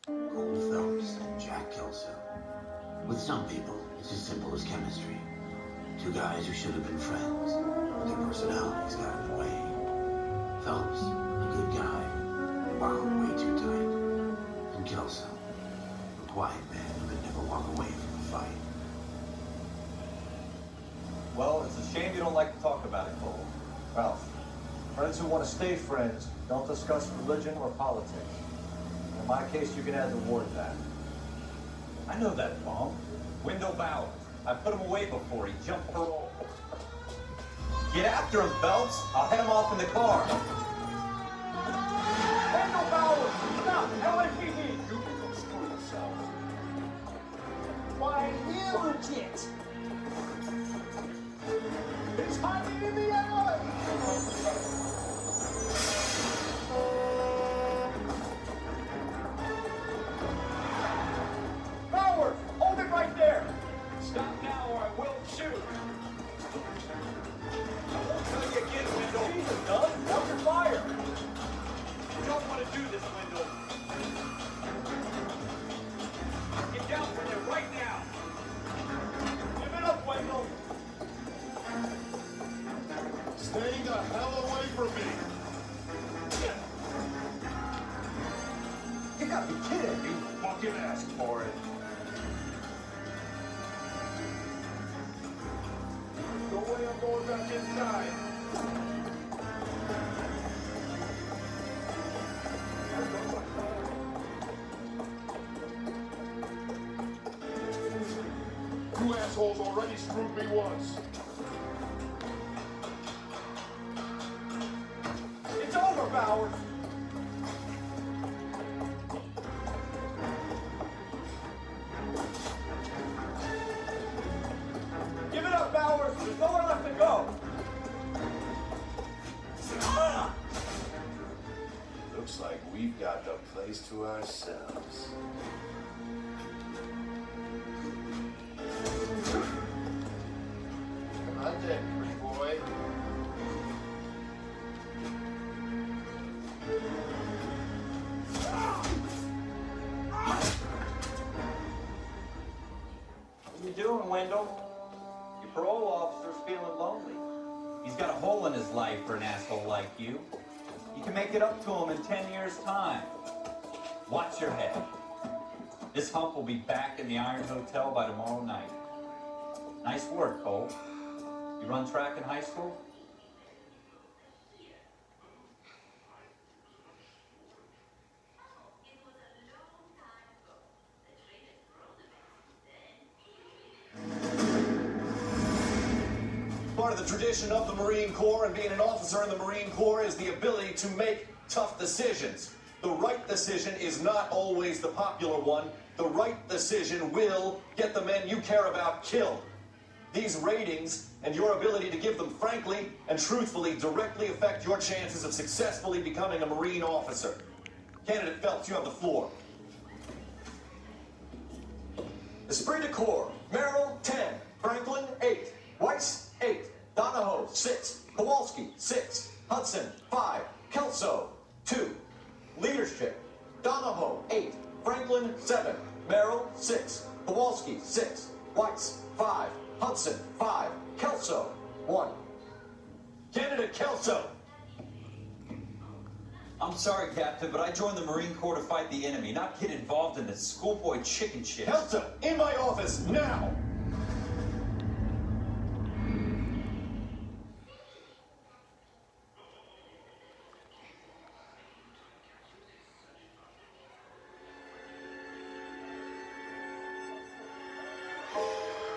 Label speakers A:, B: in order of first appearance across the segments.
A: Cole Phelps and Jack Kelso. With some people, it's as simple as chemistry. Two guys who should have been friends, but their personalities got in the way. Phelps, a good guy, wound way too tight. And Kelso, a quiet man who could never walk away from a fight.
B: Well, it's a shame you don't like to talk about it, Cole. Ralph, friends who want to stay friends don't discuss religion or politics. In my case, you can add the war to that. I know that bum. Wendell Bowers. I put him away before he jumped parole. Get after him, Phelps. I'll head him off in the car. Wendell Bowers! Stop! LAPD! You can go screw yourself. Why, you git! It's hiding in the alley! Bowers! Hold it right there! Stop now or I will shoot! I won't tell you again, Wendell. Jesus, Doug! How's your fire? You don't want to do this, Wendell. Get down from there right now! Give it up, Wendell!
C: Stay the hell away from me!
B: You gotta be kidding me!
C: You fucking asked for it. No way I'm going back inside. You assholes already screwed me once.
B: It's over, Bowers! Give it up, Bowers! There's nowhere left to go!
C: Looks like we've got the place to ourselves. Come on then, pretty boy.
B: What you doing, Wendell? Your parole officer's feeling lonely. He's got a hole in his life for an asshole like you. You can make it up to him in 10 years' time. Watch your head. This hump will be back in the Iron Hotel by tomorrow night. Nice work, Cole. You run track in high school?
D: Part of the tradition of the Marine Corps and being an officer in the Marine Corps is the ability to make tough decisions. The right decision is not always the popular one. The right decision will get the men you care about killed. These ratings and your ability to give them frankly and truthfully directly affect your chances of successfully becoming a Marine officer. Candidate Phelps, you have the floor. Esprit de Corps, Merrill, 10, Franklin, 8, Weiss, 8, Donahoe, 6, Kowalski, 6, Hudson, 5, Kelso, 2. Leadership, Donahoe, 8, Franklin, 7, Merrill, 6, Kowalski, 6, Weiss, 5, Hudson, 5, Kelso, 1. Candidate Kelso.
B: I'm sorry, Captain, but I joined the Marine Corps to fight the enemy, not get involved in this schoolboy chicken shit.
D: Kelso, in my office, now!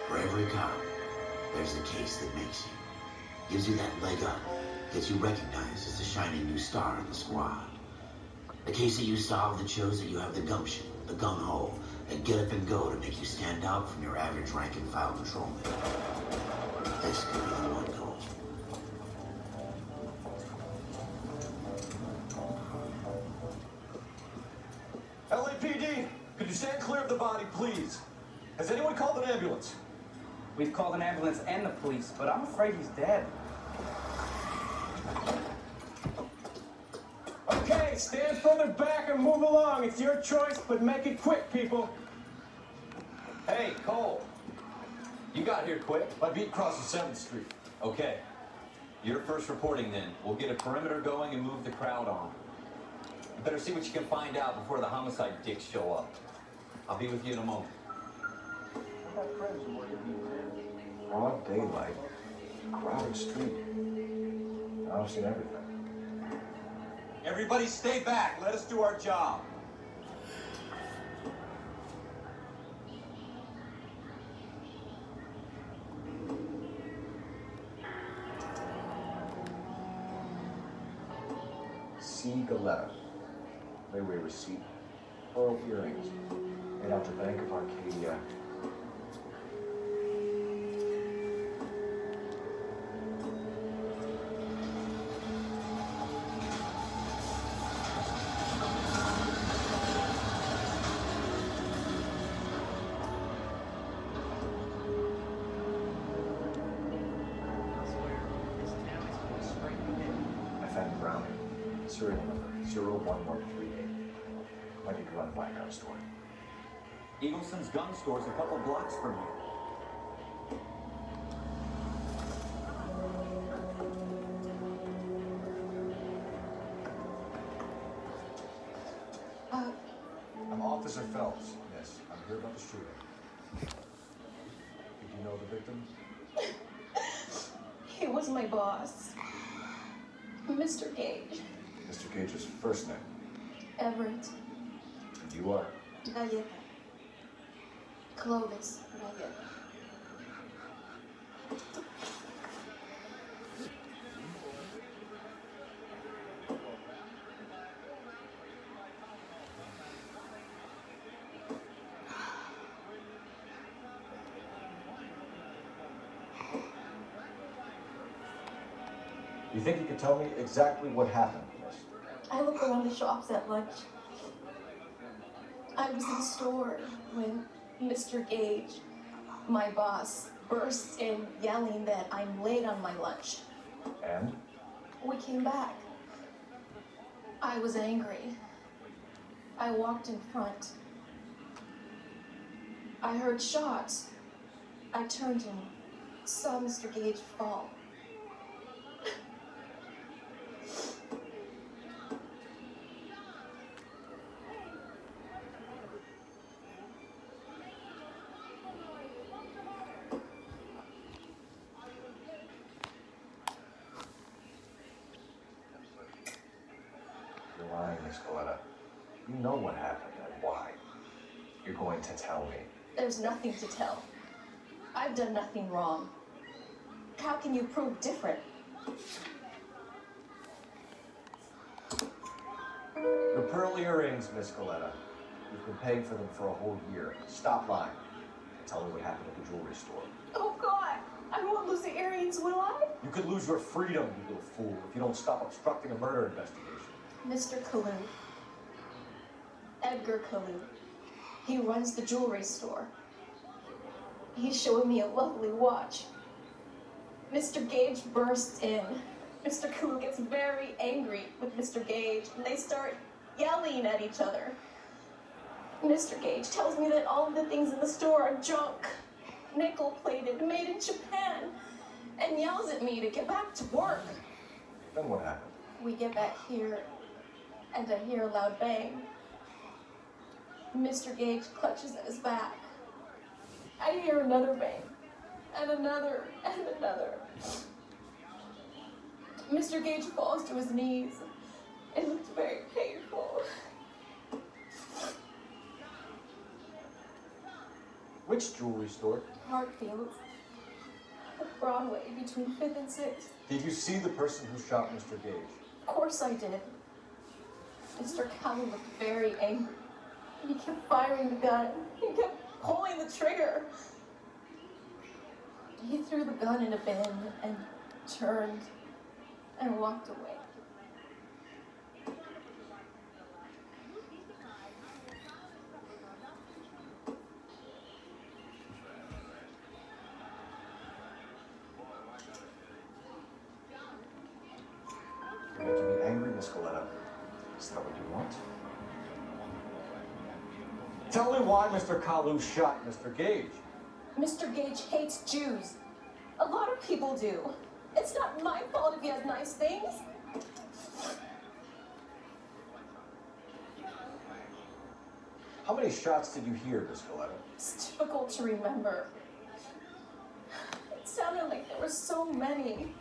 A: For every cop, there's the case that makes you. Gives you that leg up, gets you recognized as the shining new star in the squad. The case that you solve that shows that you have the gumption, the gung-ho, and get up and go to make you stand out from your average rank-and-file patrolman. This could be the one goal.
D: LAPD, could you stand clear of the body, please? Has anyone called an ambulance?
E: We've called an ambulance and the police, but I'm afraid he's dead.
D: Okay,
F: stand further back and move along. It's your choice, but make it quick, people.
B: Hey, Cole. You got here quick.
D: My beat crosses 7th Street.
B: Okay. You're first reporting then. We'll get a perimeter going and move the crowd on. You better see what you can find out before the homicide dicks show up. I'll be with you in a moment.
C: Broad daylight, crowded street. I've seen everything.
B: Everybody stay back. Let us do our job.
C: C. Galetta. Layaway receipt. Pearl earrings. Made out to Bank of Arcadia. Serial number 01138. Might need to run by a gun store.
B: Eagleson's gun store's a couple blocks from here.
C: I'm Officer Phelps. Yes, I'm here about the shooting. Did you know the victim?
G: He was my boss, Mr. Gage.
C: Mr. Gage's first name.
G: Everett.
C: And you are?
G: Galleta. Clovis Galleta.
C: You think you could tell me exactly what happened, miss?
G: I look around the shops at lunch. I was in the store when Mr. Gage, my boss, bursts in yelling that I'm late on my lunch.
C: And?
G: We came back. I was angry. I walked in front. I heard shots. I turned and saw Mr. Gage fall.
C: You're lying, Miss Galetta. You know what happened and why. You're going to tell me.
G: There's nothing to tell. I've done nothing wrong. How can you prove different?
C: The pearl earrings, Miss Galetta. You've been paying for them for a whole year. Stop lying and tell me what happened at the jewelry store.
G: Oh, God! I won't lose the earrings, will I?
C: You could lose your freedom, you little fool, if you don't stop obstructing a murder investigation.
G: Mr. Kalu. Edgar Kalu. He runs the jewelry store. He's showing me a lovely watch. Mr. Gage bursts in. Mr. Kalu gets very angry with Mr. Gage, and they start yelling at each other. Mr. Gage tells me that all of the things in the store are junk, nickel-plated, made in Japan, and yells at me to get back to work.
C: Then what happened?
G: We get back here, and I hear a loud bang. Mr. Gage clutches at his back. I hear another bang, and another, and another. Mr. Gage falls to his knees. It looked very painful.
C: Which jewelry store?
G: Hartfield. Broadway, between 5th and 6th.
C: Did you see the person who shot Mr. Gage?
G: Of course I did. Mr. Callan looked very angry. He kept firing the gun. He kept pulling the trigger. He threw the gun in a bin and turned and walked away.
C: You're making me angry, Miss Galetta. Is that what Tell me why Mr. Kalu shot Mr. Gage.
G: Mr. Gage hates Jews. A lot of people do. It's not my fault if he has nice things.
C: How many shots did you hear, Miss Coletta?
G: It's difficult to remember. It sounded like there were so many,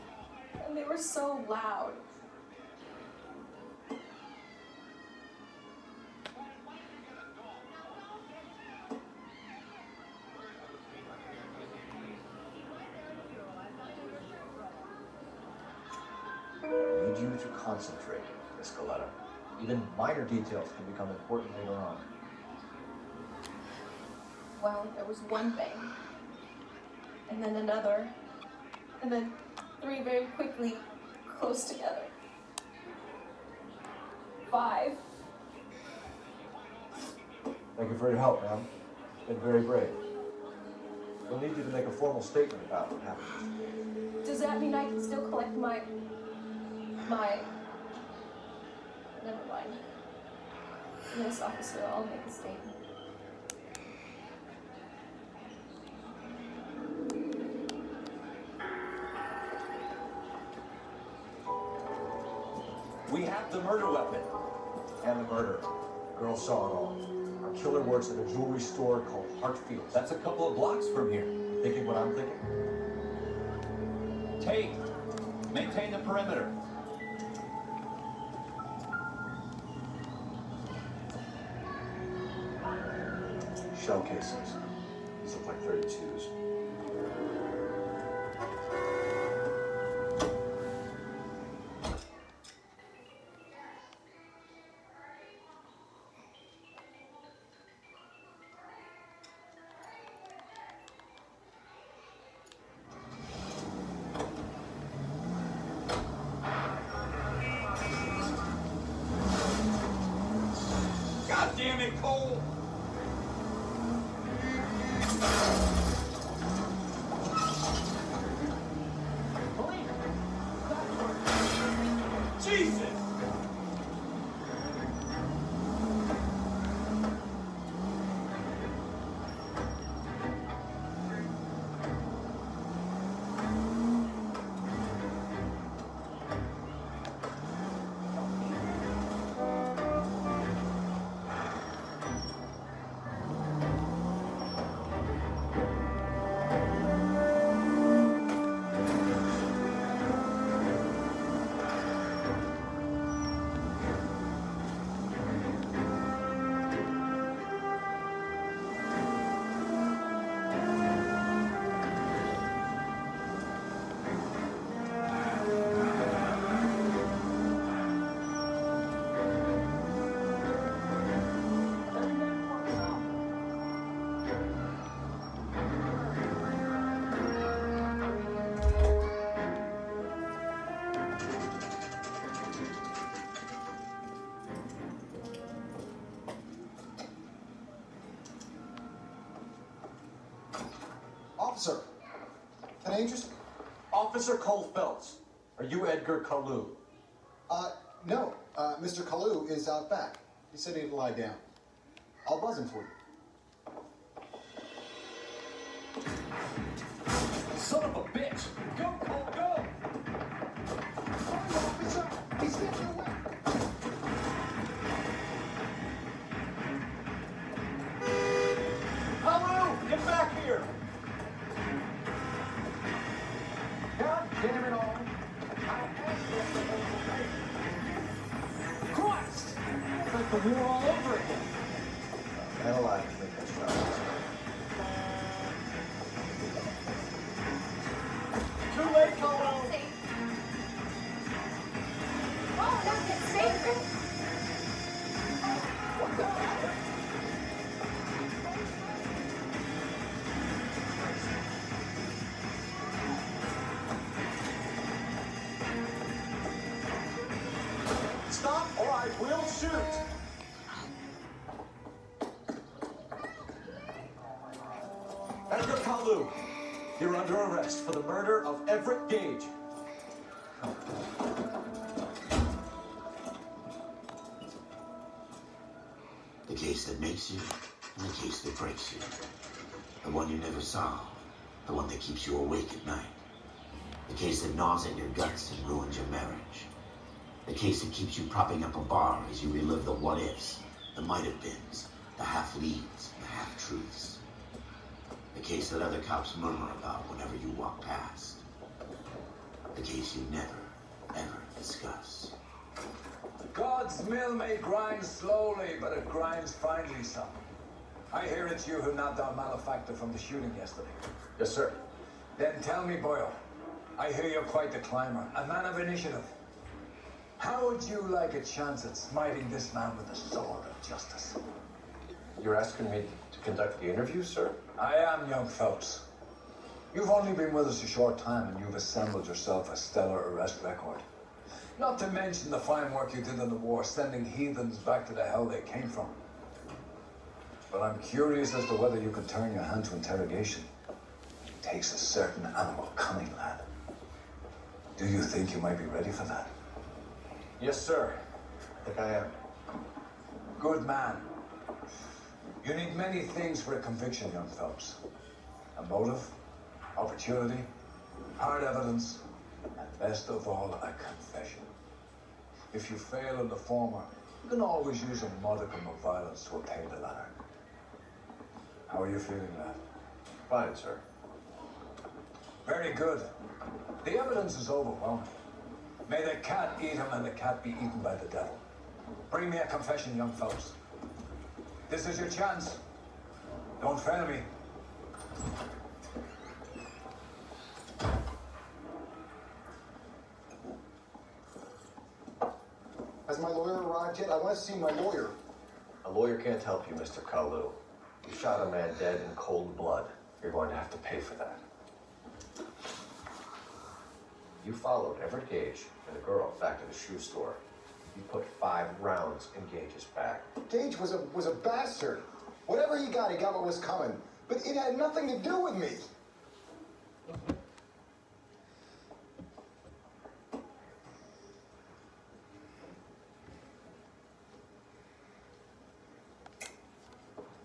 G: and they were so loud.
C: I need you to concentrate, Miss Coletta. Even minor details can become important later on.
G: Well, there was one bang, and then another, and then three very quickly, close together. 5.
C: Thank you for your help, ma'am. You've been very brave. We'll need you to make a formal statement about what happened.
G: Does that mean I can still collect my... Never mind. Yes, officer, I'll make a statement.
B: We have the murder weapon.
C: And the murder. The girl saw it all. Our killer works at a jewelry store called Hartfield.
B: That's a couple of blocks from here.
C: Thinking what I'm thinking?
B: Tate, maintain the perimeter.
C: Shell cases. These look like 32s.
B: God damn it, Cole! Jesus!
C: Officer, can I interest? Officer Cole Phelps, are you Edgar Kalu?
H: No. Mr. Kalu is out back. He said he'd lie down. I'll buzz him for you.
B: Son of a bitch! Go, Cole, go!
H: Officer, he's getting away.
B: Kalu, get back here!
E: God damn it all. Christ! It's like the war all over again.
C: Man alive to make that shot.
B: Too late, Kalu!
G: Oh, that's his favorite.
D: Stop or I will shoot. Edgar Kalu, you're under arrest for the murder of Everett Gage.
A: The case that makes you, And the case that breaks you. The one you never solve. The one that keeps you awake at night. The case that gnaws at your guts and ruins your marriage. The case that keeps you propping up a bar as you relive the what-ifs, the might-have-beens, the half-leads, the half-truths. The case that other cops murmur about whenever you walk past. The case you never, ever discuss.
I: God's mill may grind slowly, but it grinds finely, son. I hear it's you who knocked down Malefactor from the shooting yesterday.
C: Yes, sir.
I: Then tell me, Boyle, I hear you're quite the climber, a man of initiative. How would you like a chance at smiting this man with the sword of justice?
C: You're asking me to conduct the interview, sir?
I: I am, young Phelps. You've only been with us a short time and you've assembled yourself a stellar arrest record. Not to mention the fine work you did in the war, sending heathens back to the hell they came from. But I'm curious as to whether you could turn your hand to interrogation. It takes a certain animal cunning, lad. Do you think you might be ready for that?
C: Yes, sir. I think I am.
I: Good man. You need many things for a conviction, young Phelps. A motive, opportunity, hard evidence, and best of all, a confession. If you fail in the former, you can always use a modicum of violence to obtain the latter. How are you feeling, lad?
C: Fine, sir.
I: Very good. The evidence is overwhelming. May the cat eat him and the cat be eaten by the devil. Bring me a confession, young Phelps. This is your chance. Don't fail me.
H: Has my lawyer arrived yet? I want to see my lawyer.
C: A lawyer can't help you, Mr. Kalu. You shot a man dead in cold blood. You're going to have to pay for that. You followed Everett Gage and the girl back to the shoe store. You put 5 rounds in Gage's back.
H: Gage was a bastard. Whatever he got what was coming. But it had nothing to do with me.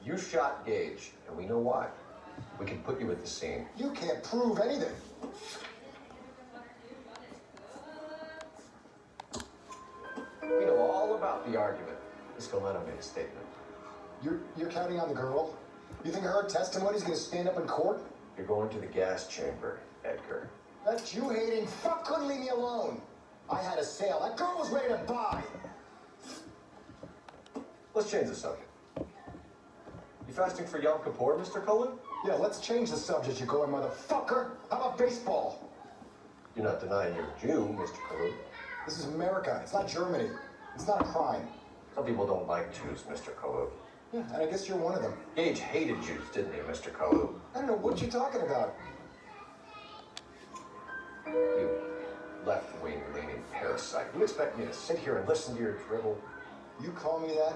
C: You shot Gage, and we know why. We can put you at the scene.
H: You can't prove anything.
C: We know all about the argument. Miss Galena made a statement.
H: You're counting on the girl? You think her testimony's gonna stand up in court?
C: You're going to the gas chamber, Edgar.
H: That Jew-hating fuck couldn't leave me alone. I had a sale. That girl was ready to buy.
C: Let's change the subject. You fasting for Yom Kippur, Mr. Cullen?
H: Yeah, let's change the subject, you going motherfucker. How about baseball?
C: You're not denying you're a Jew, Mr. Cullen.
H: This is America. It's not Germany. It's not a crime.
C: Some people don't like Jews, Mr. Cullen.
H: Yeah, and I guess you're one of them.
C: Gage hated Jews, didn't he, Mr. Cullen?
H: I don't know what you're talking about.
C: You left-wing leaning parasite. You expect me to sit here and listen to your dribble?
H: You call me that?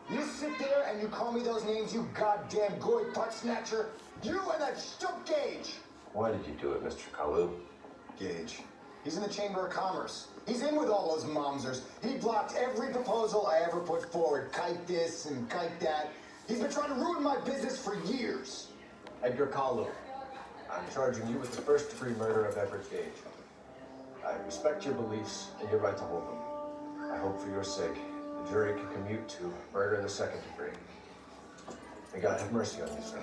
H: You sit there and you call me those names, you goddamn goy butt snatcher? You and that shook Gage!
C: Why did you do it, Mr. Kalu?
H: Gage. He's in the Chamber of Commerce. He's in with all those momsers. He blocked every proposal I ever put forward. Kite this and kite that. He's been trying to ruin my business for years.
C: Edgar Kalu, I'm charging you with the first-degree murder of Everett Gage. I respect your beliefs and your right to hold them. I hope for your sake the jury can commute to murder in the second degree. May God have mercy on you, sir.